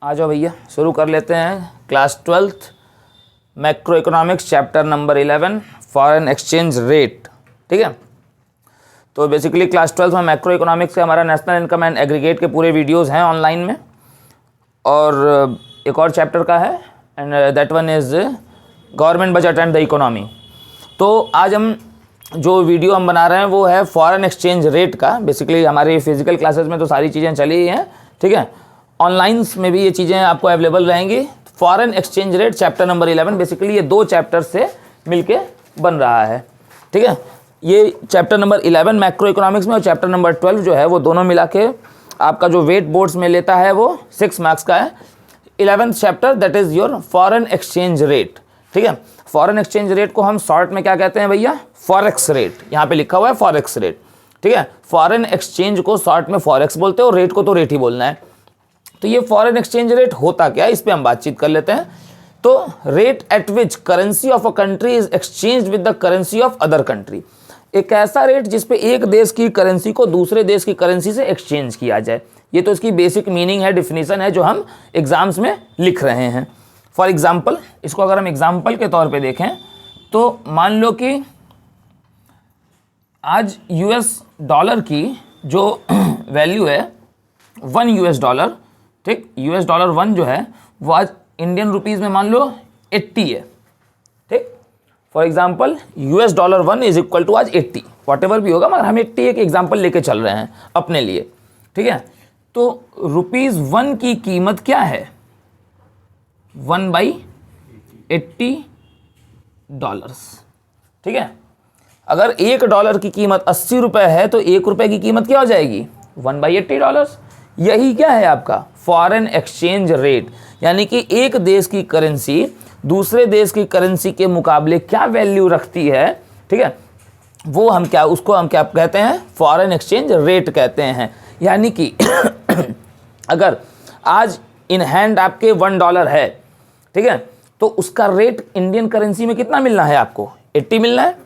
आ जाओ भैया, शुरू कर लेते हैं। Class 12th macro economics chapter number 11 foreign exchange rate. ठीक है, तो बेसिकली क्लास 12th में मैक्रो इकोनॉमिक्स का हमारा नेशनल इनकम एंड एग्रीगेट के पूरे वीडियोस हैं ऑनलाइन में, और एक और चैप्टर का है and that one is government budget and the economy. तो आज हम जो वीडियो हम बना रहे हैं वो है फॉरेन एक्सचेंज रेट का। बेसिकली हमारी फिजिकल क्लासेस में तो सारी चीज़ें चली ही हैं, ठीक है, ऑनलाइंस में भी ये चीज़ें आपको अवेलेबल रहेंगी। Foreign exchange rate chapter number 11, basically ये दो चैप्टर से मिलके बन रहा है। ठीक है, ये चैप्टर नंबर 11 मैक्रो इकोनॉमिक्स में और चैप्टर नंबर 12 जो है वो दोनों मिला के आपका जो वेट बोर्ड्स में लेता है वो 6 मार्क्स का है। 11th chapter that is your foreign exchange rate. ठीक है, फॉरेन एक्सचेंज रेट को हम शॉर्ट में क्या कहते हैं भैया? Forex rate. यहाँ पे लिखा हुआ है फॉरेक्स रेट। ठीक है, फॉरेन एक्सचेंज को शॉर्ट में फॉरेक्स बोलते हैं और रेट को तो रेट ही बोलना है। तो ये फॉरेन एक्सचेंज रेट होता क्या है, इस पे हम बातचीत कर लेते हैं। तो rate at which currency of a country is exchange with the currency of other country, एक ऐसा रेट जिसपे एक देश की करेंसी को दूसरे देश की करेंसी से एक्सचेंज किया जाए। ये तो इसकी बेसिक मीनिंग है, डिफिनीशन है जो हम एग्जाम्स में लिख रहे हैं। फॉर एग्जाम्पल, इसको अगर हम एग्जाम्पल के तौर पे देखें तो मान लो कि आज यूएस डॉलर की जो वैल्यू है 1 यूएस डॉलर, ठीक, यूएस डॉलर 1 जो है वो आज इंडियन रुपीज़ में मान लो 80 है। ठीक, for example US dollar 1 is equal to आज 80, वॉट एवर भी होगा, मगर हम 80 एक एग्जाम्पल लेके चल रहे हैं अपने लिए। ठीक है, तो ₹1 की कीमत क्या है? 1/80 डॉलर्स। ठीक है, अगर $1 की कीमत 80 रुपये है तो ₹1 की कीमत क्या हो जाएगी? 1/80 डॉलर्स। यही क्या है आपका फॉरेन एक्सचेंज रेट, यानी कि एक देश की करेंसी दूसरे देश की करेंसी के मुकाबले क्या वैल्यू रखती है। ठीक है, वो हम क्या, उसको हम क्या कहते हैं? फॉरेन एक्सचेंज रेट कहते हैं। यानी कि अगर आज इन हैंड आपके $1 है, ठीक है, तो उसका रेट इंडियन करेंसी में कितना मिलना है आपको? 80 मिलना है।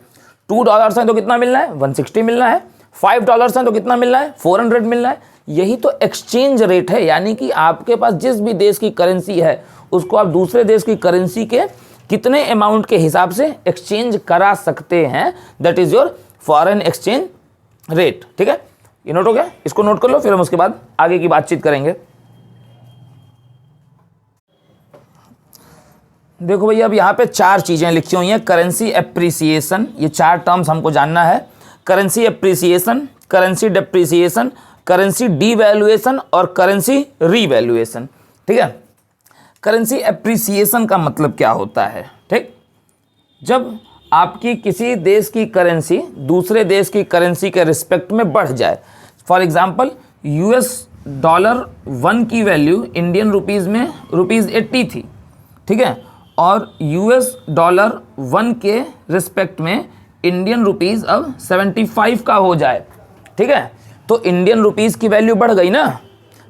$2 है तो कितना मिलना है? 160 मिलना है। $5 है तो कितना मिलना है? 400 मिलना है। यही तो एक्सचेंज रेट है, यानी कि आपके पास जिस भी देश की करेंसी है उसको आप दूसरे देश की करेंसी के कितने अमाउंट के हिसाब से एक्सचेंज करा सकते हैं, that is your foreign exchange rate. ठीक है, ये नोट हो गया, इसको नोट कर लो, फिर हम उसके बाद आगे की बातचीत करेंगे। देखो भैया, अब यहाँ पे 4 चीजें लिखी हुई हैं। करेंसी एप्रिसिएशन, ये 4 टर्म्स हमको जानना है। Currency appreciation, currency depreciation, currency devaluation और करेंसी रीवैल्यूएशन। ठीक है, करेंसी एप्रिसिएशन का मतलब क्या होता है? ठीक, जब आपकी किसी देश की करेंसी दूसरे देश की करेंसी के रिस्पेक्ट में बढ़ जाए। फॉर एग्जांपल, यूएस डॉलर 1 की वैल्यू इंडियन रुपीज़ में ₹80 थी, ठीक है, और यूएस डॉलर 1 के रिस्पेक्ट में इंडियन रुपीज़ अब 75 का हो जाए। ठीक है, तो इंडियन रुपीज़ की वैल्यू बढ़ गई ना।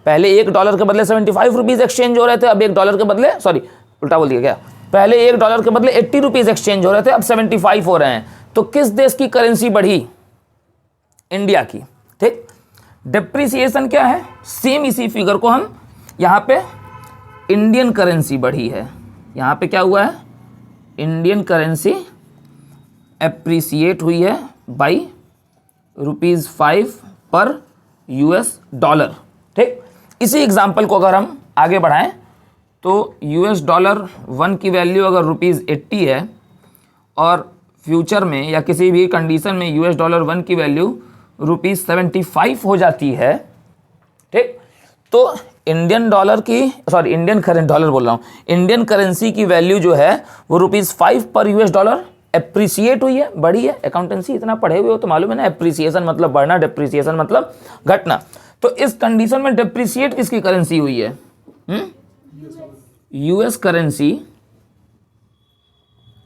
पहले $1 के बदले 75 रुपीज़ एक्सचेंज हो रहे थे, अब $1 के बदले, सॉरी उल्टा बोल दिया क्या, पहले $1 के बदले 80 रुपीज़ एक्सचेंज हो रहे थे, अब 75 हो रहे हैं। तो किस देश की करेंसी बढ़ी? इंडिया की। ठीक, डेप्रिसिएशन क्या है? सेम इसी फिगर को हम यहाँ पे इंडियन करेंसी बढ़ी है, यहाँ पे क्या हुआ है? इंडियन करेंसी एप्रिसिएट हुई है बाई ₹5 पर यूएस डॉलर। ठीक, इसी एग्जाम्पल को अगर हम आगे बढ़ाएं तो यूएस डॉलर 1 की वैल्यू अगर ₹80 है और फ्यूचर में या किसी भी कंडीशन में यूएस डॉलर 1 की वैल्यू ₹75 हो जाती है, ठीक, तो इंडियन डॉलर की, सॉरी इंडियन करेंट डॉलर बोल रहा हूँ, इंडियन करेंसी की वैल्यू जो है वो ₹5 पर यूएस डॉलर एप्रिसिएट हुई है, बढ़ी है। अकाउंटेंसी इतना पढ़े हुए हो तो मालूम है ना, एप्रिसिएशन मतलब बढ़ना, डेप्रिसिएशन मतलब घटना। तो इस कंडीशन में डेप्रिसिएट किसकी करेंसी हुई है? US currency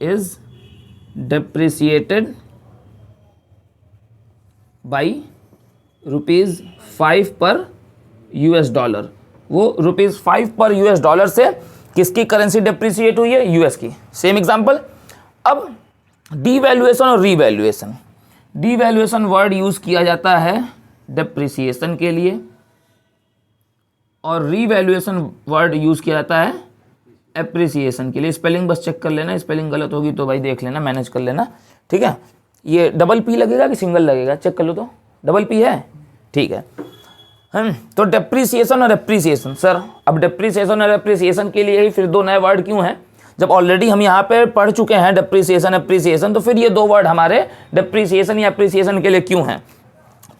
is depreciated by ₹5 पर यूएस डॉलर। वो ₹5 पर यूएस डॉलर से किसकी करेंसी डेप्रिसिएट हुई है? यूएस की। Same example. अब डीवैल्यूएशन और रीवैल्यूएशन। डीवैल्यूएशन वर्ड यूज किया जाता है डेप्रिसिएशन के लिए और रीवैल्यूएशन वर्ड यूज़ किया जाता है एप्रिसिएशन के लिए। स्पेलिंग बस चेक कर लेना, स्पेलिंग गलत होगी तो भाई देख लेना, मैनेज कर लेना, ठीक है। ये डबल पी लगेगा कि सिंगल लगेगा, चेक कर लो तो। डबल पी है, ठीक है। तो डेप्रिसिएशन और एप्रिसिएशन, सर अब डेप्रिसिएशन और एप्रिसिएशन के लिए ही फिर दो नए वर्ड क्यों हैं? जब ऑलरेडी हम यहाँ पे पढ़ चुके हैं डेप्रिसिएशन एप्रिसिएशन, तो फिर ये दो वर्ड हमारे डेप्रिसिएशन या एप्रिसिएशन के लिए क्यों हैं?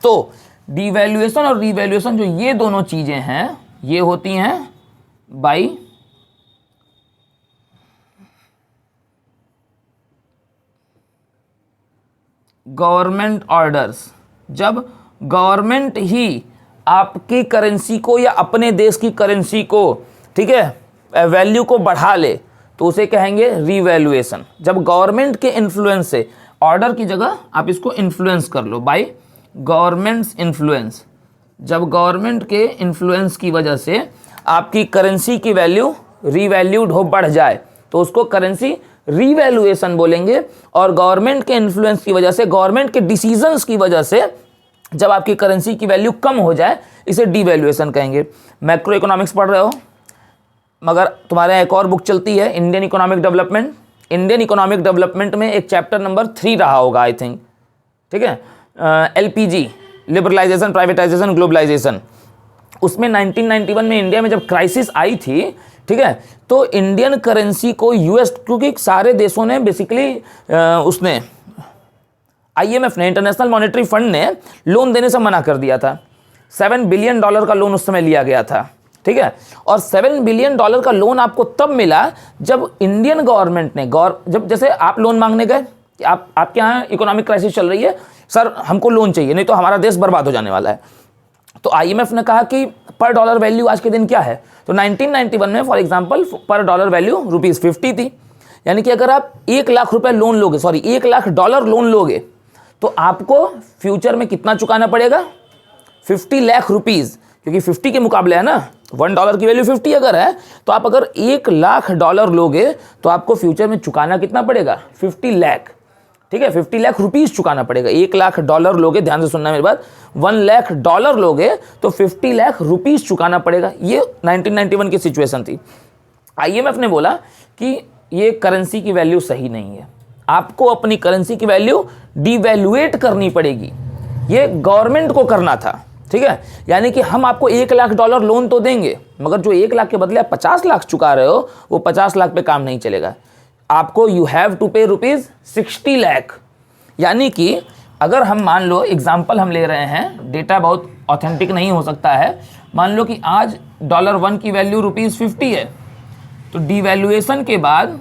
तो डिवैल्यूएशन और रीवैल्यूएशन जो ये दोनों चीजें हैं, ये होती हैं बाई गवर्नमेंट ऑर्डर्स। जब गवर्नमेंट ही आपकी करेंसी को या अपने देश की करेंसी को, ठीक है, वैल्यू को बढ़ा ले तो उसे कहेंगे रीवैल्यूएशन। जब गवर्नमेंट के इन्फ्लुएंस से, ऑर्डर की जगह आप इसको इन्फ्लुएंस कर लो, बाय गवर्नमेंट्स इन्फ्लुएंस। जब गवर्नमेंट के इन्फ्लुएंस की वजह से आपकी करेंसी की वैल्यू रीवैल्यूड हो, बढ़ जाए, तो उसको करेंसी रीवैल्यूएशन बोलेंगे। और गवर्नमेंट के इन्फ्लुएंस की वजह से, गवर्नमेंट के डिसीजंस की वजह से जब आपकी करेंसी की वैल्यू कम हो जाए, इसे डिवैल्यूएशन कहेंगे। मैक्रो इकोनॉमिक्स पढ़ रहे हो, मगर तुम्हारे यहाँ एक और बुक चलती है Indian economic development. Indian economic development में एक चैप्टर नंबर 3 रहा होगा आई थिंक, ठीक है, LPG, लिबरलाइजेशन, प्राइवेटाइजेशन, ग्लोबलाइजेशन। उसमें 1991 में इंडिया में जब क्राइसिस आई थी, ठीक है, तो इंडियन करेंसी को यूएस, क्योंकि सारे देशों ने बेसिकली उसने IMF ने, इंटरनेशनल मॉनेटरी फंड ने लोन देने से मना कर दिया था। $7 बिलियन का लोन उस समय लिया गया था, ठीक है। और $7 बिलियन का लोन आपको तब मिला जब इंडियन गवर्नमेंट ने, जब जैसे आप लोन मांगने गए कि आपके यहाँ इकोनॉमिक क्राइसिस चल रही है, सर हमको लोन चाहिए नहीं तो हमारा देश बर्बाद हो जाने वाला है। तो IMF ने कहा कि पर डॉलर वैल्यू आज के दिन क्या है? तो 1991 में फॉर एग्जांपल पर डॉलर वैल्यू ₹50 थी। यानी कि अगर आप 1 लाख रुपए लोन लोगे, सॉरी $1 लाख लोन लोगे, तो आपको फ्यूचर में कितना चुकाना पड़ेगा? 50 लाख रुपीज़, क्योंकि 50 के मुकाबले है ना, $1 की वैल्यू 50 अगर है, तो आप अगर $1 लाख लोगे तो आपको फ्यूचर में चुकाना कितना पड़ेगा? 50 लाख, ठीक है, 50 लाख रुपीज़ चुकाना पड़ेगा। $1 लाख लोगे, ध्यान से सुनना मेरी बात, $1 लाख लोगे तो 50 लाख रुपीज़ चुकाना पड़ेगा। ये 1991 की सिचुएशन थी। IMF ने बोला कि ये करेंसी की वैल्यू सही नहीं है, आपको अपनी करेंसी की वैल्यू डिवैल्यूएट करनी पड़ेगी। ये गवर्नमेंट को करना था, ठीक है। यानी कि हम आपको $1 लाख लोन तो देंगे, मगर जो 1 लाख के बदले आप 50 लाख चुका रहे हो, वो 50 लाख पे काम नहीं चलेगा। आपको यू हैव टू पे ₹60 लाख। यानी कि अगर हम मान लो, एग्जाम्पल हम ले रहे हैं, डेटा बहुत ऑथेंटिक नहीं हो सकता है, मान लो कि आज $1 की वैल्यू ₹50 है, तो डिवैल्यूएशन के बाद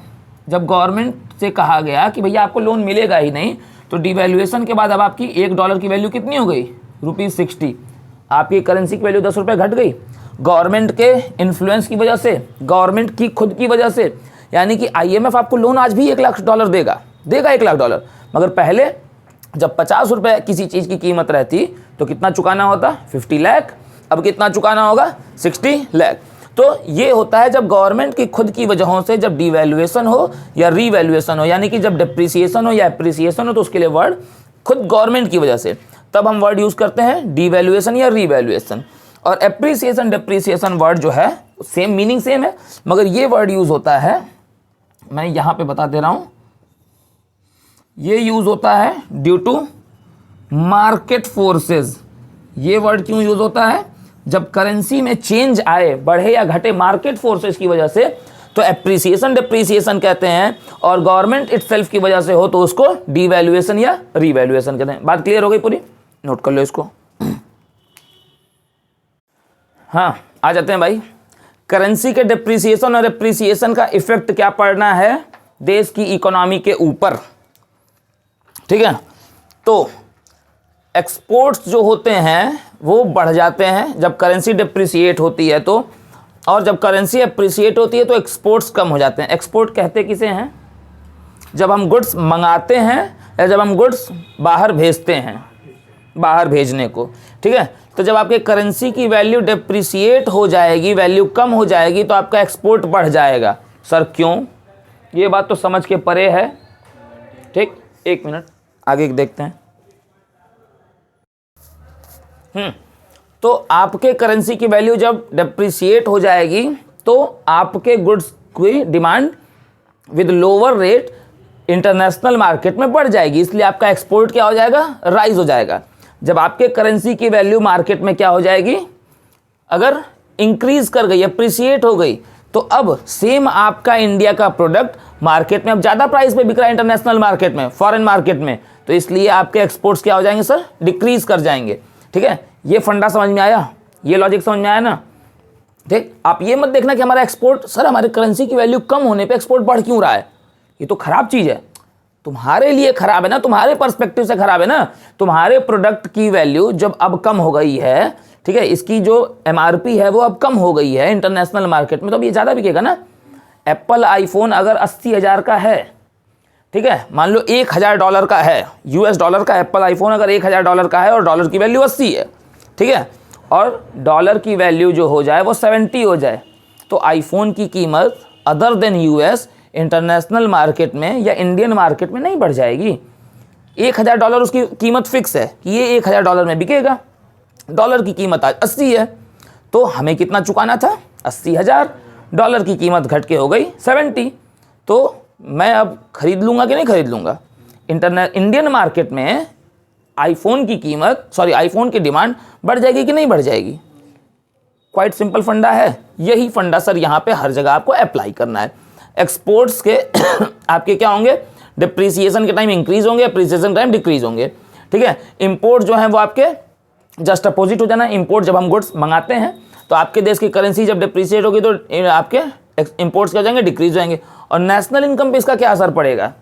जब गवर्नमेंट से कहा गया कि भैया आपको लोन मिलेगा ही नहीं, तो डिवैल्यूएशन के बाद अब आपकी $1 की वैल्यू कितनी हो गई? ₹60। आपकी करेंसी की वैल्यू ₹10 घट गई गवर्नमेंट के इन्फ्लुएंस की वजह से, गवर्नमेंट की खुद की वजह से। यानी कि IMF आपको लोन आज भी $1 लाख देगा $1 लाख, मगर पहले जब ₹50 किसी चीज़ की कीमत रहती तो कितना चुकाना होता? 50 लाख। अब कितना चुकाना होगा? 60 लाख। तो ये होता है जब गवर्नमेंट की खुद की वजहों से, जब डिवैल्यूएशन हो या रीवैल्यूएशन हो, यानी कि जब डिप्रिसिएशन हो या एप्रिसिएशन हो, तो उसके लिए वर्ड खुद गवर्नमेंट की वजह से, तब हम वर्ड यूज़ करते हैं डिवैल्यूएशन या रीवैल्यूएशन। और एप्रिसिएशन डिप्रिसिएशन वर्ड जो है सेम मीनिंग सेम है, मगर ये वर्ड यूज़ होता है, मैं यहाँ पे बता दे रहा हूँ, ये यूज़ होता है ड्यू टू मार्केट फोर्सेस। ये वर्ड क्यों यूज़ होता है? जब करेंसी में चेंज आए, बढ़े या घटे मार्केट फोर्सेस की वजह से, तो एप्रिसिएशन डिप्रिसिएशन कहते हैं। और गवर्नमेंट इटसेल्फ की वजह से हो तो उसको डिवैल्यूएशन या रीवैल्यूएशन कहते हैं। बात क्लियर हो गई पूरी? नोट कर लो इसको। हाँ, आ जाते हैं भाई, करेंसी के डिप्रिसिएशन और एप्रिसिएशन का इफेक्ट क्या पड़ना है देश की इकोनॉमी के ऊपर, ठीक है। तो एक्सपोर्ट्स जो होते हैं वो बढ़ जाते हैं जब करेंसी डिप्रिसिएट होती है तो, और जब करेंसी एप्रिसिएट होती है तो एक्सपोर्ट्स कम हो जाते हैं। एक्सपोर्ट कहते किसे हैं? जब हम गुड्स मंगाते हैं या जब हम गुड्स बाहर भेजते हैं, बाहर भेजने को, ठीक है। तो जब आपके करेंसी की वैल्यू डिप्रिसिएट हो जाएगी, वैल्यू कम हो जाएगी, तो आपका एक्सपोर्ट बढ़ जाएगा। सर क्यों? ये बात तो समझ के परे है, ठीक। एक मिनट आगे देखते हैं। तो आपके करेंसी की वैल्यू जब डिप्रिशिएट हो जाएगी तो आपके गुड्स की demand with lower rate international market में बढ़ जाएगी, इसलिए आपका एक्सपोर्ट क्या हो जाएगा, राइज हो जाएगा। जब आपके करेंसी की वैल्यू मार्केट में क्या हो जाएगी, अगर इंक्रीज कर गई, अप्रिशिएट हो गई, तो अब सेम आपका इंडिया का प्रोडक्ट मार्केट में अब ज़्यादा प्राइस पे बिक रहा है इंटरनेशनल मार्केट में, फॉरेन मार्केट में, तो इसलिए आपके एक्सपोर्ट्स क्या हो जाएंगे सर, डिक्रीज कर जाएंगे। ठीक है, ये फंडा समझ में आया, ये लॉजिक समझ में आया ना। ठीक, आप ये मत देखना कि हमारा एक्सपोर्ट, सर हमारे करेंसी की वैल्यू कम होने पे एक्सपोर्ट बढ़ क्यों रहा है, ये तो खराब चीज़ है। तुम्हारे लिए खराब है ना, तुम्हारे पर्सपेक्टिव से खराब है ना। तुम्हारे प्रोडक्ट की वैल्यू जब अब कम हो गई है, ठीक है, इसकी जो एमआरपी है वो अब कम हो गई है इंटरनेशनल मार्केट में, तो अब ये ज़्यादा बिकेगा ना। एप्पल आईफोन अगर 80,000 का है, ठीक है, मान लो $1,000 का है, US डॉलर का एप्पल आईफोन अगर $1,000 का है और डॉलर की वैल्यू 80 है, ठीक है, और डॉलर की वैल्यू जो हो जाए वो 70 हो जाए, तो आईफोन की कीमत other than US international market में या इंडियन मार्केट में नहीं बढ़ जाएगी। $1,000 उसकी कीमत फिक्स है कि ये $1,000 में बिकेगा, डॉलर की कीमत आज 80 है, तो हमें कितना चुकाना था, 80,000, डॉलर की कीमत घट के हो गई 70, तो मैं अब खरीद लूँगा कि नहीं खरीद लूँगा। इंडियन मार्केट में आईफोन की कीमत, सॉरी आईफोन की डिमांड बढ़ जाएगी कि नहीं बढ़ जाएगी। क्वाइट सिंपल फंडा है, यही फंडा सर यहाँ पे हर जगह आपको अप्लाई करना है। एक्सपोर्ट्स के आपके क्या होंगे, डिप्रिसिएशन के टाइम इंक्रीज होंगे, अप्रिसिएशन टाइम डिक्रीज होंगे। ठीक है, इंपोर्ट जो है वो आपके जस्ट अपोजिट हो जाना है। इंपोर्ट जब हम गुड्स मंगाते हैं तो आपके देश की करेंसी जब डिप्रिशिएट होगी तो आपके इंपोर्ट्स क्या हो जाएंगे, डिक्रीज होंगे। और नेशनल इनकम पे इसका क्या असर पड़ेगा,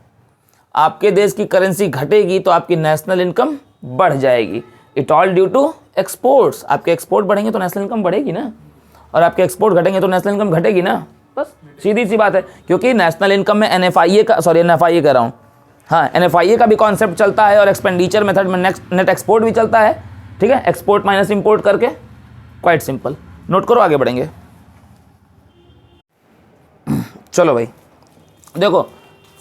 आपके देश की करेंसी घटेगी तो आपकी नेशनल इनकम बढ़ जाएगी। It all due to exports. आपके एक्सपोर्ट बढ़ेंगे तो नेशनल इनकम बढ़ेगी ना, और आपके एक्सपोर्ट घटेंगे तो नेशनल इनकम घटेगी ना, बस सीधी सी बात है। क्योंकि नेशनल इनकम में NFIA का, सॉरी NFIA कह रहा हूँ, हाँ NFIA का भी कॉन्सेप्ट चलता है और एक्सपेंडिचर मेथड में नेट एक्सपोर्ट भी चलता है। ठीक है, एक्सपोर्ट माइनस इंपोर्ट करके, क्वाइट सिंपल, नोट करो, आगे बढ़ेंगे। चलो भाई देखो,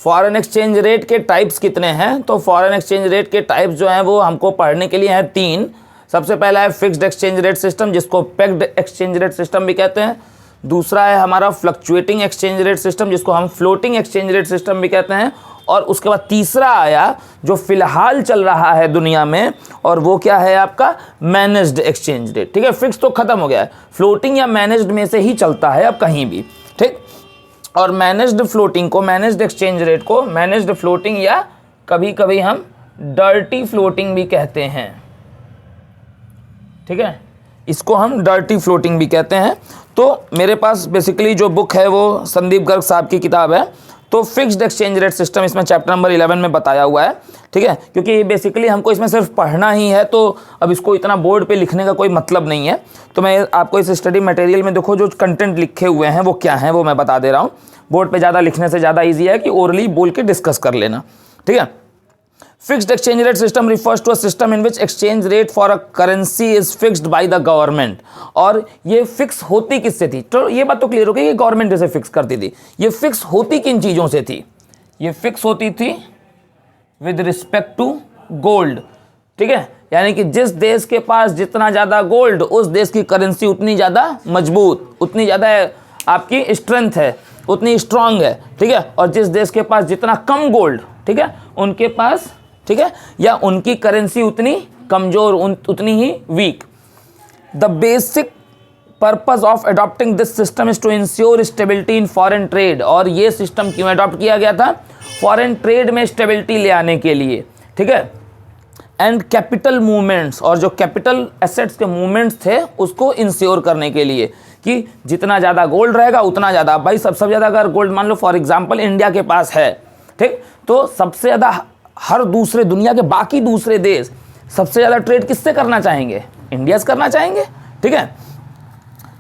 फॉरेन एक्सचेंज रेट के टाइप्स कितने हैं, तो फॉरेन एक्सचेंज रेट के टाइप्स जो हैं वो हमको पढ़ने के लिए हैं 3। सबसे पहला है फिक्स्ड एक्सचेंज रेट सिस्टम, जिसको पेग्ड एक्सचेंज रेट सिस्टम भी कहते हैं। दूसरा है हमारा फ्लक्चुएटिंग एक्सचेंज रेट सिस्टम, जिसको हम फ्लोटिंग एक्सचेंज रेट सिस्टम भी कहते हैं। और उसके बाद तीसरा आया जो फिलहाल चल रहा है दुनिया में, और वो क्या है आपका मैनेज्ड एक्सचेंज रेट। ठीक है, फिक्स तो खत्म हो गया है, फ्लोटिंग या मैनेज्ड में से ही चलता है अब कहीं भी। ठीक, और मैनेज्ड फ्लोटिंग को, मैनेज्ड एक्सचेंज रेट को मैनेज्ड फ्लोटिंग या कभी कभी हम डर्टी फ्लोटिंग भी कहते हैं। ठीक है, इसको हम डर्टी फ्लोटिंग भी कहते हैं। तो मेरे पास बेसिकली जो बुक है वो संदीप गर्ग साहब की किताब है, तो फिक्स्ड एक्सचेंज रेट सिस्टम इसमें चैप्टर नंबर 11 में बताया हुआ है। ठीक है, क्योंकि बेसिकली हमको इसमें सिर्फ पढ़ना ही है, तो अब इसको इतना बोर्ड पे लिखने का कोई मतलब नहीं है। तो मैं आपको इस स्टडी मटेरियल में देखो जो कंटेंट लिखे हुए हैं वो क्या हैं वो मैं बता दे रहा हूँ। बोर्ड पे ज़्यादा लिखने से ज़्यादा ईजी है कि ओरली बोल के डिस्कस कर लेना। ठीक है, fixed exchange rate system refers to a system in which exchange rate for a currency is fixed by the government. और ये फिक्स होती किससे थी, तो ये बात तो क्लियर हो गई कि गवर्नमेंट इसे फिक्स करती थी। ये फिक्स होती किन चीज़ों से थी, ये फिक्स होती थी विद रिस्पेक्ट टू गोल्ड। ठीक है, यानी कि जिस देश के पास जितना ज़्यादा गोल्ड, उस देश की करेंसी उतनी ज़्यादा मजबूत, उतनी ज़्यादा आपकी स्ट्रेंथ है, उतनी स्ट्रांग है। ठीक है, और जिस देश के पास जितना कम गोल्ड, ठीक है, उनके पास, ठीक है, या उनकी करेंसी उतनी कमजोर, उतनी ही weak. The basic purpose of adopting this system is to ensure stability in foreign trade. और ये सिस्टम क्यों अडॉप्ट किया गया था, फॉरेन ट्रेड में स्टेबिलिटी ले आने के लिए। ठीक है, एंड कैपिटल मूवमेंट्स, और जो कैपिटल एसेट्स के मूवमेंट्स थे उसको इंश्योर करने के लिए कि जितना ज़्यादा गोल्ड रहेगा उतना ज़्यादा, भाई सबसे ज़्यादा अगर गोल्ड मान लो फॉर एग्जांपल इंडिया के पास है, ठीक, तो सबसे ज़्यादा हर दूसरे दुनिया के बाकी दूसरे देश सबसे ज़्यादा ट्रेड किससे करना चाहेंगे, इंडिया से करना चाहेंगे। ठीक है,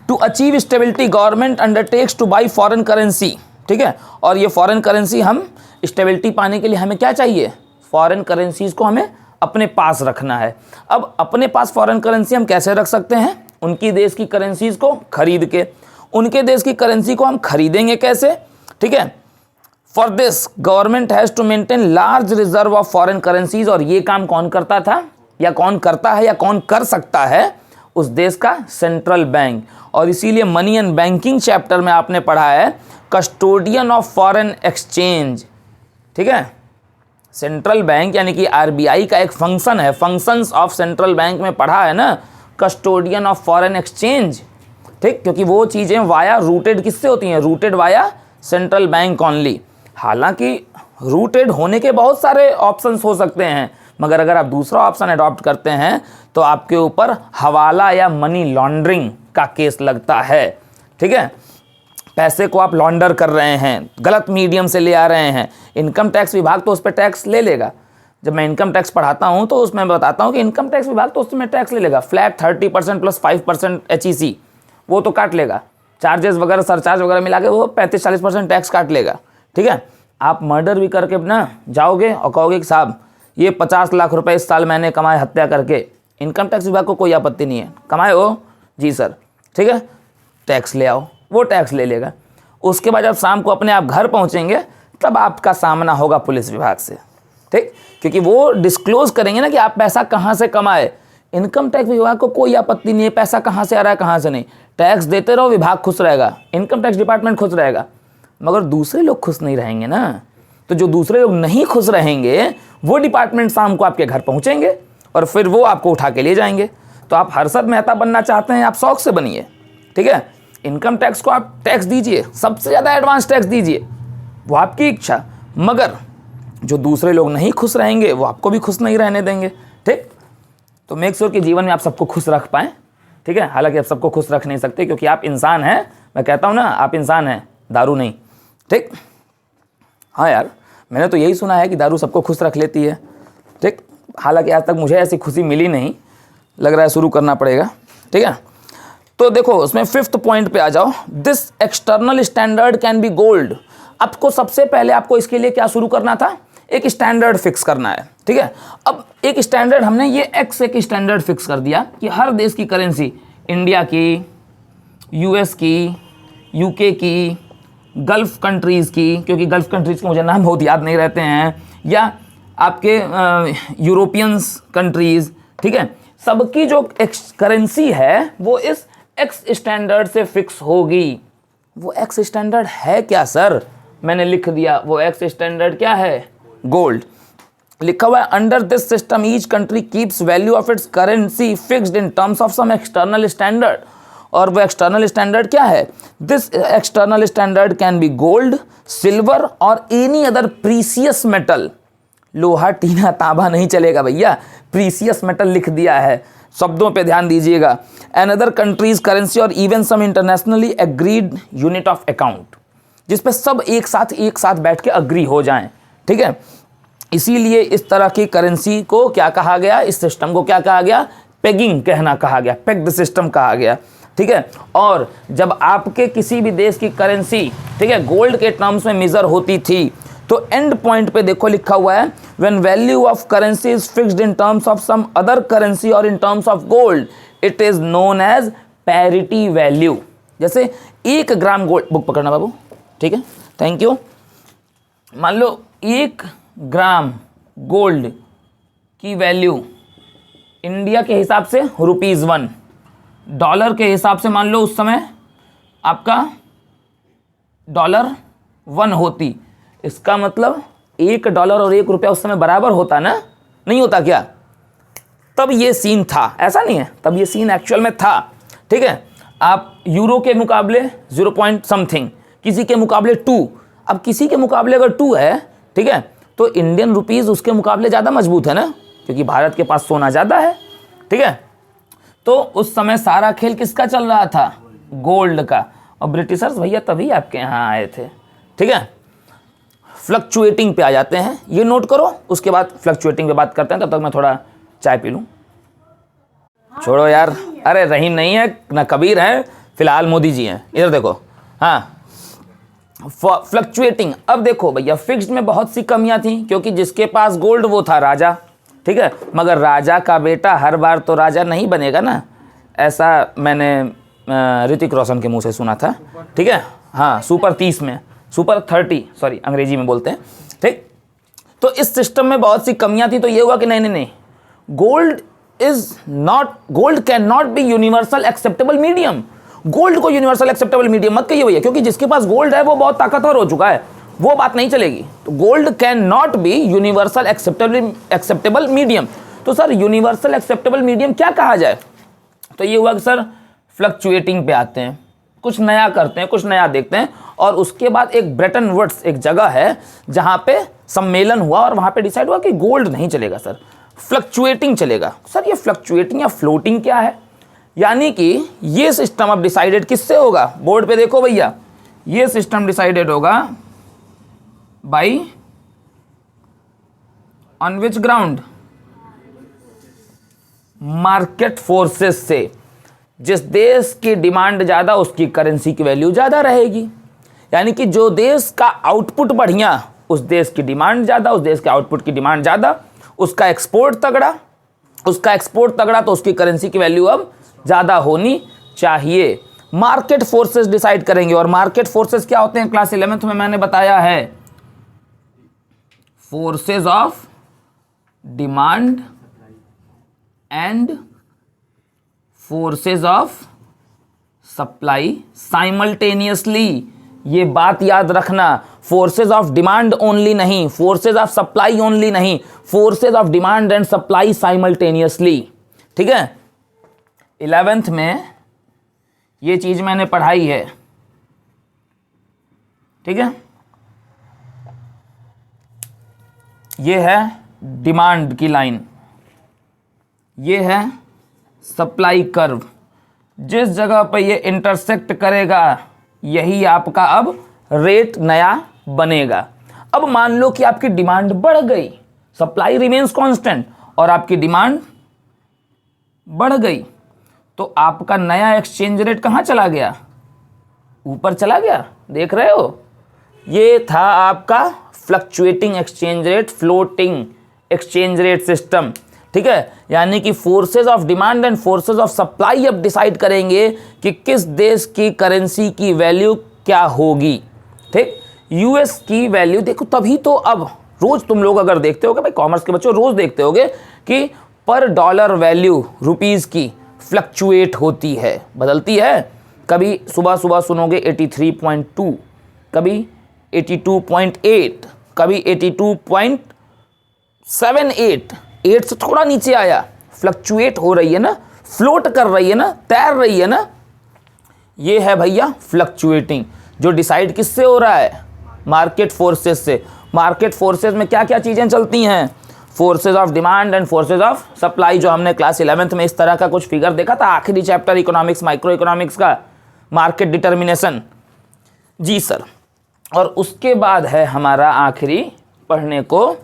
to achieve stability government undertakes to buy foreign currency. ठीक है, और ये फॉरेन करेंसी, हम स्टेबिलिटी पाने के लिए हमें क्या चाहिए, फॉरेन करेंसीज को हमें अपने पास रखना है। अब अपने पास फॉरेन करेंसी हम कैसे रख सकते हैं, उनकी देश की करेंसीज को खरीद के। उनके देश की करेंसी को हम खरीदेंगे कैसे, ठीक है, for this government has to maintain large reserve of foreign currencies. और ये काम कौन करता था, या कौन करता है, या कौन कर सकता है, उस देश का सेंट्रल बैंक। और इसीलिए मनी एंड बैंकिंग चैप्टर में आपने पढ़ा है कस्टोडियन ऑफ फॉरेन एक्सचेंज, ठीक है। सेंट्रल बैंक यानी कि आरबीआई का एक फंक्शन है, फंक्शंस ऑफ सेंट्रल बैंक में पढ़ा है ना, कस्टोडियन ऑफ फॉरेन एक्सचेंज, ठीक। क्योंकि वो चीज़ें वाया रूटेड किससे होती हैं, rooted via central bank only. हालांकि रूटेड होने के बहुत सारे ऑप्शंस हो सकते हैं, मगर अगर आप दूसरा ऑप्शन अडॉप्ट करते हैं तो आपके ऊपर हवाला या मनी लॉन्ड्रिंग का केस लगता है, ठीक है। पैसे को आप लॉन्डर कर रहे हैं, गलत मीडियम से ले आ रहे हैं, इनकम टैक्स विभाग तो उस पर टैक्स ले लेगा। जब मैं इनकम टैक्स पढ़ाता हूं तो उसमें बताता हूं कि इनकम टैक्स विभाग तो उसमें टैक्स ले लेगा, फ्लैट 30% प्लस 5% HEC वो तो काट लेगा, चार्जेस वगैरह सरचार्ज वगैरह मिला के वो 35-40% टैक्स काट लेगा, ठीक है। आप मर्डर भी करके ना जाओगे और कहोगे कि साहब ये 50 लाख रुपए इस साल मैंने कमाए हत्या करके, इनकम टैक्स विभाग को कोई आपत्ति नहीं है, कमाए हो जी सर, ठीक है, टैक्स ले आओ, वो टैक्स ले लेगा। उसके बाद जब शाम को अपने आप घर पहुंचेंगे तब आपका सामना होगा पुलिस विभाग से, ठीक, क्योंकि वो डिस्क्लोज करेंगे ना कि आप पैसा कहाँ से कमाए। इनकम टैक्स विभाग को कोई आपत्ति नहीं है पैसा कहाँ से आ रहा है कहाँ से नहीं, टैक्स देते रहो, विभाग खुश रहेगा, इनकम टैक्स डिपार्टमेंट खुश रहेगा। मगर दूसरे लोग खुश नहीं रहेंगे ना, तो जो दूसरे लोग नहीं खुश रहेंगे वो डिपार्टमेंट शाम को आपके घर पहुंचेंगे और फिर वो आपको उठा के ले जाएंगे। तो आप हर्षद मेहता बनना चाहते हैं, आप शौक से बनिए, ठीक है। इनकम टैक्स को आप टैक्स दीजिए, सबसे ज़्यादा एडवांस टैक्स दीजिए, वो आपकी इच्छा, मगर जो दूसरे लोग नहीं खुश रहेंगे वो आपको भी खुश नहीं रहने देंगे, ठीक। तो मेक श्योर कि जीवन में आप सबको खुश रख पाएँ, ठीक है। हालांकि आप सबको खुश रख नहीं सकते क्योंकि आप इंसान हैं, मैं कहता हूँ ना आप इंसान हैं, दारू नहीं, ठीक। हाँ यार, मैंने तो यही सुना है कि दारू सबको खुश रख लेती है, ठीक। हालांकि आज तक मुझे ऐसी खुशी मिली नहीं, लग रहा है शुरू करना पड़ेगा, ठीक है। तो देखो उसमें 5th पॉइंट पे आ जाओ, this external standard can be gold. आपको सबसे पहले आपको इसके लिए क्या शुरू करना था, एक स्टैंडर्ड फिक्स करना है, ठीक है। अब एक स्टैंडर्ड हमने ये एक्स एक स्टैंडर्ड फिक्स कर दिया कि हर देश की करेंसी, इंडिया की, यूएस की, यूके की, गल्फ कंट्रीज़ की, क्योंकि गल्फ कंट्रीज़ के मुझे नाम बहुत याद नहीं रहते हैं, या आपके यूरोपियंस कंट्रीज़, ठीक है, सबकी जो करेंसी है वो इस एक्स स्टैंडर्ड से फिक्स होगी। वो एक्स स्टैंडर्ड है क्या सर, मैंने लिख दिया, वो एक्स स्टैंडर्ड क्या है, गोल्ड। लिखा हुआ है under this system each country keeps value of its currency fixed in terms of some external standard. और वो एक्सटर्नल स्टैंडर्ड क्या है, this external standard can be gold, silver और एनी अदर प्रीसियस मेटल। लोहा टीना तांबा नहीं चलेगा भैया, प्रीसियस मेटल लिख दिया है, शब्दों पे ध्यान दीजिएगा। एंड अदर कंट्रीज करेंसी और even some internationally agreed unit of account, जिसपे सब एक साथ बैठ के अग्री हो जाएं, ठीक है। इसीलिए इस तरह की करेंसी को क्या कहा गया, इस सिस्टम को क्या कहा गया, पेगिंग कहना कहा गया, पेग्ड सिस्टम कहा गया, ठीक है। और जब आपके किसी भी देश की करेंसी, ठीक है, गोल्ड के टर्म्स में मेजर होती थी तो एंड पॉइंट पे देखो लिखा हुआ है when value of currency is fixed in terms of some other currency or in terms of gold it is known as parity value. जैसे 1 ग्राम गोल्ड, बुक पकड़ना बाबू, ठीक है, थैंक यू। मान लो 1 ग्राम गोल्ड की वैल्यू इंडिया के हिसाब से ₹1, dollar के हिसाब से मान लो उस समय आपका $1 होती, इसका मतलब $1 और ₹1 उस समय बराबर होता ना, नहीं होता क्या? तब ये सीन था, ऐसा नहीं है, तब ये सीन एक्चुअल में था, ठीक है। आप यूरो के मुकाबले 0 पॉइंट समथिंग, किसी के मुकाबले 2, अब किसी के मुकाबले अगर 2 है, ठीक है, तो इंडियन रुपीज़ उसके मुकाबले ज़्यादा मजबूत है ना, क्योंकि भारत के पास सोना ज़्यादा है, ठीक है। तो उस समय सारा खेल किसका चल रहा था, गोल्ड का, और ब्रिटिशर्स भैया तभी आपके यहाँ आए थे, ठीक है। फ्लक्चुएटिंग पे आ जाते हैं, ये नोट करो, उसके बाद फ्लक्चुएटिंग पे बात करते हैं, तब तक मैं थोड़ा चाय पी लूँ। छोड़ो यार, अरे रहीम नहीं है ना कबीर है, फिलहाल मोदी जी हैं, इधर देखो। हाँ, फ्लक्चुएटिंग, अब देखो भैया फिक्स्ड में बहुत सी कमियां थी, क्योंकि जिसके पास गोल्ड वो था राजा, ठीक है, मगर राजा का बेटा हर बार तो राजा नहीं बनेगा ना, ऐसा मैंने ऋतिक रोशन के मुंह से सुना था, ठीक है। हाँ, सुपर 30 में, सुपर 30 सॉरी अंग्रेजी में बोलते हैं, ठीक। तो इस सिस्टम में बहुत सी कमियां थी, तो ये हुआ कि नहीं, gold gold can not be universal acceptable medium. Gold को यूनिवर्सल एक्सेप्टेबल मीडियम मत कहिए भैया, क्योंकि जिसके पास गोल्ड है वो बहुत ताकतवर हो चुका है, वो बात नहीं चलेगी। तो gold can not be universal acceptable medium. तो सर यूनिवर्सल एक्सेप्टेबल मीडियम क्या कहा जाए? तो ये हुआ कि सर फ्लक्चुएटिंग पे आते हैं, कुछ नया करते हैं, कुछ नया देखते हैं। और उसके बाद एक ब्रेटन वुड्स एक जगह है जहां पे सम्मेलन हुआ और वहां पे डिसाइड हुआ कि गोल्ड नहीं चलेगा सर, फ्लक्चुएटिंग चलेगा। सर ये फ्लक्चुएटिंग या फ्लोटिंग क्या है? यानी कि ये सिस्टम अब डिसाइडेड किससे होगा? बोर्ड पे देखो भैया, ये सिस्टम डिसाइडेड होगा by on which ground? Market forces से। जिस देश की डिमांड ज्यादा उसकी करेंसी की वैल्यू ज्यादा रहेगी। यानी कि जो देश का आउटपुट बढ़िया उस देश की डिमांड ज्यादा, उस देश के आउटपुट की डिमांड ज्यादा, उसका एक्सपोर्ट तगड़ा तो उसकी करेंसी की वैल्यू अब ज्यादा होनी चाहिए। मार्केट फोर्सेस डिसाइड करेंगे। और मार्केट फोर्सेस क्या होते हैं? क्लास 11th में मैंने बताया है, forces of demand and forces of supply simultaneously. ये बात याद रखना, फोर्सेस ऑफ डिमांड ओनली नहीं, फोर्सेस ऑफ सप्लाई ओनली नहीं, forces of demand and supply simultaneously. ठीक है, 11th में ये चीज मैंने पढ़ाई है। ठीक है, ये है डिमांड की लाइन, ये है सप्लाई कर्व। जिस जगह पे ये इंटरसेक्ट करेगा यही आपका अब रेट नया बनेगा। अब मान लो कि आपकी डिमांड बढ़ गई, सप्लाई रिमेन्स कांस्टेंट और आपकी डिमांड बढ़ गई, तो आपका नया एक्सचेंज रेट कहां चला गया? ऊपर चला गया। देख रहे हो, ये था आपका fluctuating exchange rate, floating exchange rate system. ठीक है, यानी कि forces of demand and forces of supply अब डिसाइड करेंगे कि किस देश की करेंसी की वैल्यू क्या होगी। ठीक, यूएस की वैल्यू देखो, तभी तो अब रोज तुम लोग अगर देखते होगे, भाई कॉमर्स के बच्चों रोज देखते होगे कि पर डॉलर वैल्यू रुपीस की फ्लक्चुएट होती है, बदलती है। कभी सुबह सुबह सुनोगे 83.2, कभी 82.8, कभी 82.78, 8 से थोड़ा नीचे आया, फ्लक्चुएट हो रही है ना, फ्लोट कर रही है ना, तैर रही है ना। ये है भैया फ्लक्चुएटिंग, जो डिसाइड किससे हो रहा है? मार्केट फोर्सेस से। मार्केट फोर्सेस में क्या क्या चीजें चलती हैं? Forces of demand and forces of supply, जो हमने क्लास 11th में इस तरह का कुछ फिगर देखा था, आखिरी चैप्टर इकोनॉमिक्स माइक्रो इकोनॉमिक्स का, मार्केट डिटर्मिनेशन। जी सर। और उसके बाद है हमारा आखिरी पढ़ने को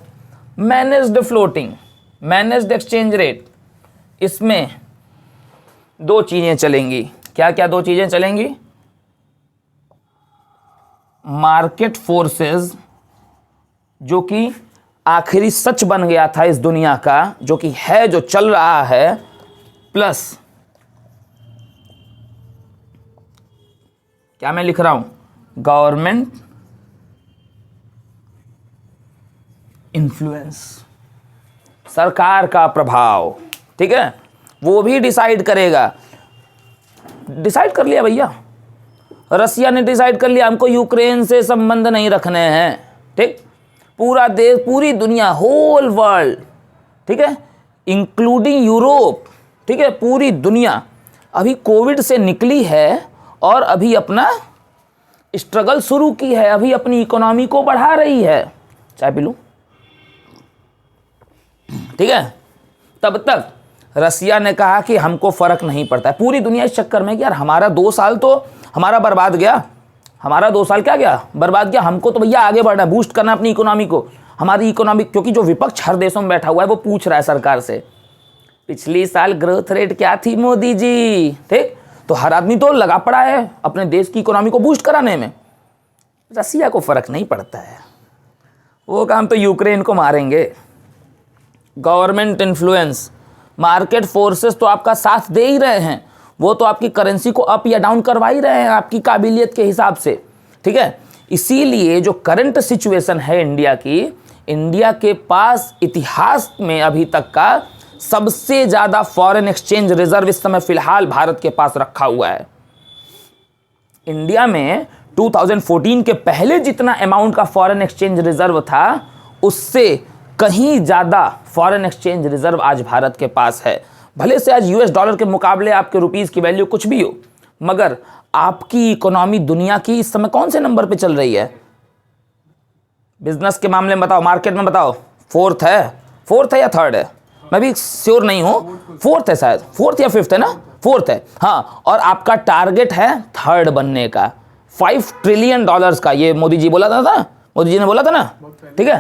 managed floating, managed exchange rate. इसमें दो चीजें चलेंगी। क्या क्या दो चीजें चलेंगी? मार्केट फोर्सेस, जो कि आखिरी सच बन गया था इस दुनिया का, जो कि है, जो चल रहा है, प्लस क्या मैं लिख रहा हूं? गवर्नमेंट इन्फ्लुएंस, सरकार का प्रभाव। ठीक है, वो भी डिसाइड करेगा। डिसाइड कर लिया भैया, रसिया ने डिसाइड कर लिया हमको यूक्रेन से संबंध नहीं रखने हैं। ठीक, पूरा देश, पूरी दुनिया, होल वर्ल्ड, ठीक है, इंक्लूडिंग यूरोप, ठीक है, पूरी दुनिया अभी कोविड से निकली है और अभी अपना स्ट्रगल शुरू की है, अभी अपनी इकोनॉमी को बढ़ा रही है। चाय पी लूं? ठीक है, तब तक रसिया ने कहा कि हमको फर्क नहीं पड़ता है। पूरी दुनिया इस चक्कर में कि यार हमारा 2 साल तो हमारा बर्बाद गया, हमारा 2 साल क्या गया? बर्बाद गया। हमको तो भैया आगे बढ़ना है, बूस्ट करना अपनी इकोनॉमी को, हमारी इकोनॉमी। क्योंकि जो विपक्ष हर देशों में बैठा हुआ है वो पूछ रहा है सरकार से, पिछली साल ग्रोथ रेट क्या थी मोदी जी? ठीक, तो हर आदमी तो लगा पड़ा है अपने देश की इकोनॉमी को बूस्ट कराने में। रसिया को फर्क नहीं पड़ता है, वो काम तो यूक्रेन को मारेंगे। गवर्नमेंट इन्फ्लुएंस, मार्केट फोर्सेस तो आपका साथ दे ही रहे हैं, वो तो आपकी करेंसी को अप या डाउन करवा ही रहे हैं आपकी काबिलियत के हिसाब से। ठीक है, इसीलिए जो करंट सिचुएशन है इंडिया की, इंडिया के पास इतिहास में अभी तक का सबसे ज्यादा फॉरेन एक्सचेंज रिजर्व इस समय फिलहाल भारत के पास रखा हुआ है। इंडिया में 2014 के पहले जितना अमाउंट का फॉरेन एक्सचेंज रिजर्व था, उससे कहीं ज्यादा फॉरेन एक्सचेंज रिजर्व आज भारत के पास है। भले से आज यूएस डॉलर के मुकाबले आपके रुपीस की वैल्यू कुछ भी हो, मगर आपकी इकोनॉमी दुनिया की इस समय कौन से नंबर पे चल रही है? बिजनेस के मामले में बताओ, मार्केट में बताओ, फोर्थ है या थर्ड है? मैं भी श्योर नहीं हूं, फोर्थ है शायद, फोर्थ या फिफ्थ है ना, फोर्थ है। हाँ, और आपका टारगेट है थर्ड बनने का, $5 ट्रिलियन का। ये मोदी जी बोला था मोदी जी ने बोला था ना, ठीक है,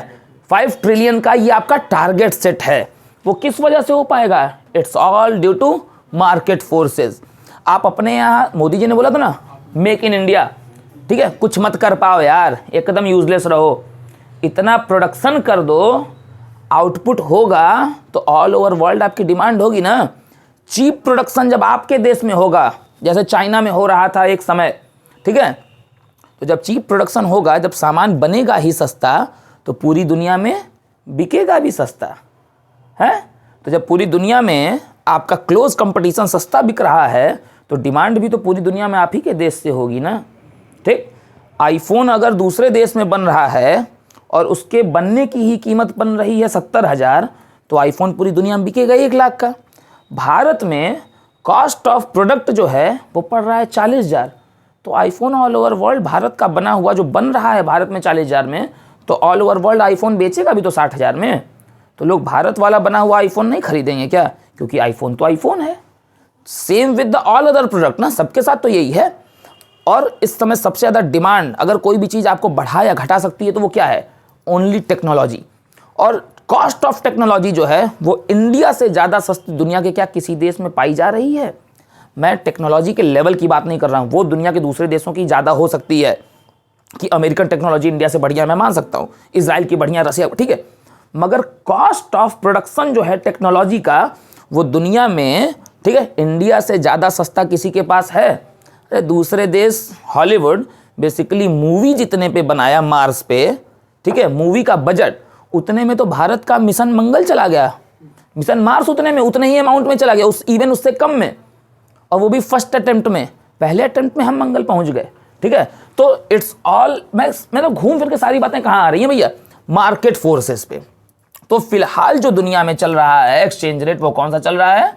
5 ट्रिलियन का ये आपका टारगेट सेट है। वो किस वजह से हो पाएगा? It's all due to market forces. आप अपने यहाँ, मोदी जी ने बोला था ना, मेक इन इंडिया, ठीक है, कुछ मत कर पाओ यार, एकदम यूजलेस रहो, इतना प्रोडक्शन कर दो, आउटपुट होगा तो ऑल ओवर वर्ल्ड आपकी डिमांड होगी ना। चीप प्रोडक्शन जब आपके देश में होगा, जैसे चाइना में हो रहा था एक समय, ठीक है, तो जब चीप प्रोडक्शन होगा, जब सामान बनेगा ही सस्ता, तो पूरी दुनिया में बिकेगा भी सस्ता है। तो जब पूरी दुनिया में आपका क्लोज कंपटीशन सस्ता बिक रहा है, तो डिमांड भी तो पूरी दुनिया में आप ही के देश से होगी ना। ठीक, आईफोन अगर दूसरे देश में बन रहा है और उसके बनने की ही कीमत बन रही है 70,000, तो आईफोन पूरी दुनिया में बिकेगा 1 लाख का। भारत में कॉस्ट ऑफ प्रोडक्ट जो है वो पड़ रहा है 40,000, तो iPhone all over world Bharat का बना हुआ जो बन रहा है भारत में 40,000 में, तो ऑल ओवर वर्ल्ड आईफोन बेचेगा भी तो 60,000 में। तो लोग भारत वाला बना हुआ आईफोन नहीं खरीदेंगे क्या? क्योंकि आईफोन तो आईफोन है। Same with the all other product ना, सबके साथ तो यही है। और इस समय सबसे ज़्यादा डिमांड, अगर कोई भी चीज़ आपको बढ़ा या घटा सकती है तो वो क्या है? Only technology. और कॉस्ट ऑफ टेक्नोलॉजी जो है वो इंडिया से ज़्यादा सस्ती दुनिया के क्या किसी देश में पाई जा रही है? मैं टेक्नोलॉजी के लेवल की बात नहीं कर रहा हूँ, वो दुनिया के दूसरे देशों की ज़्यादा हो सकती है कि अमेरिकन टेक्नोलॉजी इंडिया से बढ़िया, मैं मान सकता हूँ, इजराइल की बढ़िया, रसिया, ठीक है, मगर कॉस्ट ऑफ प्रोडक्शन जो है टेक्नोलॉजी का, वो दुनिया में, ठीक है, इंडिया से ज़्यादा सस्ता किसी के पास है? अरे दूसरे देश, हॉलीवुड बेसिकली मूवी जितने पे बनाया मार्स पे, ठीक है, मूवी का बजट उतने में तो भारत का मिशन मंगल चला गया, मिशन मार्स उतने ही अमाउंट में चला गया, इवन उससे कम में, और वो भी फर्स्ट अटेम्प्ट में। पहले अटेम्प्ट में हम मंगल पहुंच गए, ठीक है। तो इट्स ऑल, मैं तो घूम फिर के सारी बातें कहाँ आ रही हैं भैया? मार्केट फोर्सेस पे। तो फिलहाल जो दुनिया में चल रहा है एक्सचेंज रेट, वो कौन सा चल रहा है?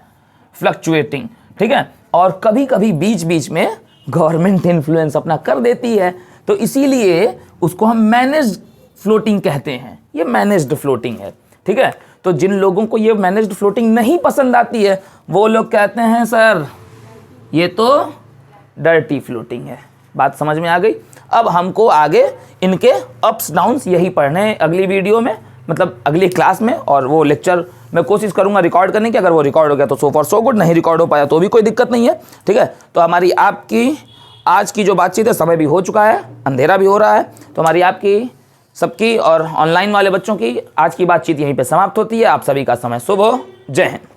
फ्लक्चुएटिंग, ठीक है। और कभी कभी बीच बीच में गवर्नमेंट इन्फ्लुएंस अपना कर देती है, तो इसीलिए उसको हम मैनेज्ड फ्लोटिंग कहते हैं। ये मैनेज्ड फ्लोटिंग है, ठीक है। तो जिन लोगों को ये मैनेज्ड फ्लोटिंग नहीं पसंद आती है, वो लोग कहते हैं सर ये तो डर्टी फ्लोटिंग है। बात समझ में आ गई? अब हमको आगे इनके अप्स डाउन्स यही पढ़ने हैं अगली वीडियो में, मतलब अगली क्लास में। और वो लेक्चर मैं कोशिश करूंगा रिकॉर्ड करने की, अगर वो रिकॉर्ड हो गया तो सो फॉर सो गुड, नहीं रिकॉर्ड हो पाया तो भी कोई दिक्कत नहीं है, ठीक है। तो हमारी आपकी आज की जो बातचीत है, समय भी हो चुका है, अंधेरा भी हो रहा है, तो हमारी आपकी सबकी और ऑनलाइन वाले बच्चों की आज की बातचीत यहीं पे समाप्त होती है। आप सभी का समय शुभ हो। जय हिंद।